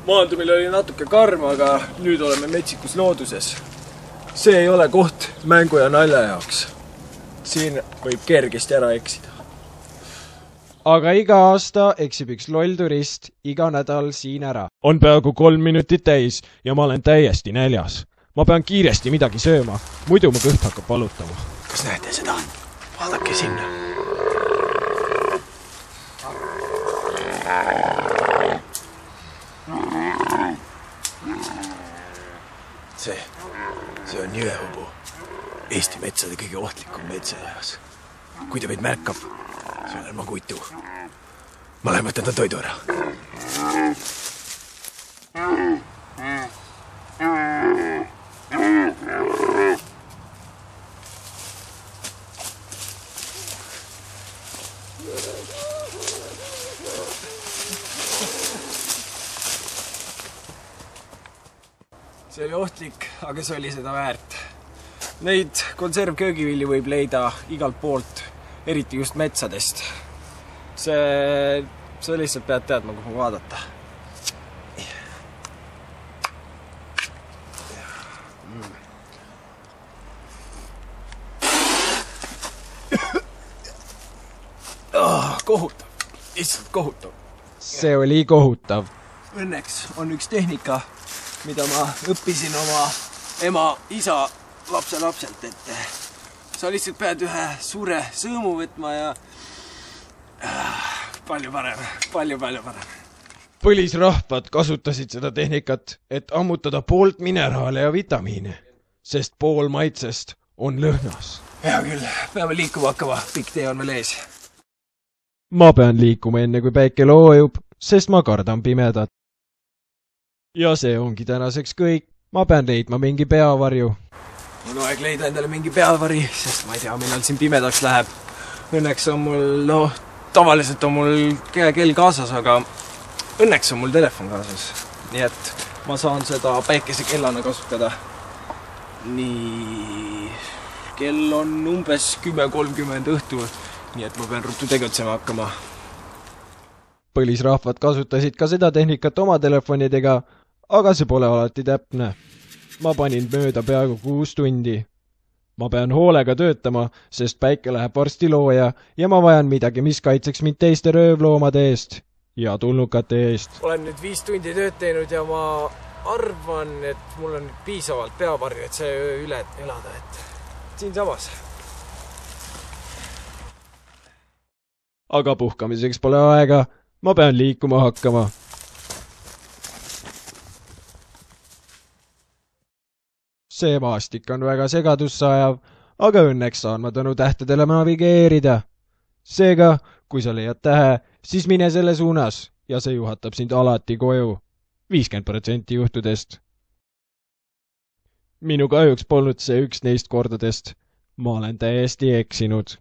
Maandumine oli natuke karm, aga nüüd oleme metsikus looduses. See ei ole koht mängu ja nalja jaoks. Siin võib kergesti ära eksida. Aga iga aasta eksib üks loll turist iga nädal siin ära. On peaaegu 3 minutit täis ja ma olen täiesti näljas. Ma pean kiiresti midagi sööma, muidu mu kõht hakkab valutama. Kas näete seda? Vaadake sinna. See on jõehubu. Eesti metsade kõige ohtlikum metsajajas. Kui ta meid märkab, see olen ma kuitu. Ma lähen võtan ta toidu ära. See oli ohtlik, aga see oli seda väärt. Neid konservköögivilju võib leida igalt poolt, eriti just metsadest. See lihtsalt pead teadma, kuhu vaadata. Kohutav, lihtsalt kohutav. See oli kohutav. Õnneks on üks tehnika, mida ma õppisin oma ema, isa, lapselapselt, et sa lihtsalt pead ühe suure sõõmu võtma ja palju parem. Põlisrahvad kasutasid seda tehnikat, et ammutada poolt mineraale ja vitamiine, sest pool maitsest on lõhnas. Hea küll, peame liikuma hakkama, pikk tee on veel ees. Ma pean liikuma enne, kui päike loojub, sest ma kardan pimedat. Ja see ongi tänaseks kõik. Ma pean leidma mingi peavarju. On aeg leida endale mingi peavari, sest ma ei tea, millal siin pimedaks läheb. Õnneks on mul, tavaliselt on mul kell kaasas, aga õnneks on mul telefon kaasas. Nii et ma saan seda päikesekellana kasutada. Nii, kell on umbes 10:30 õhtul, nii et ma pean ruttu tegutsema hakkama. Põlisrahvad kasutasid ka seda tehnikat oma telefonidega, aga see pole alati täpne. Ma panin mööda peaaegu 6 tundi. Ma pean hoolega töötama, sest päike läheb varsti looja ja ma vajan midagi, mis kaitseks mind teiste röövloomade eest ja tulnukate eest. Olen nüüd 5 tundi tööd teinud ja ma arvan, et mul on piisavalt peavarju, et see öö üle elada, et siin samas. Aga puhkamiseks pole aega, ma pean liikuma hakkama. See maastik on väga segadusse ajav, aga õnneks saan ma tänu tähtedele navigeerida. Seega, kui sa leiad tähe, siis mine selle suunas ja see juhatab sind alati koju. 50% juhtudest. Minu kahjuks polnud see üks neist kordadest. Ma olen täiesti eksinud.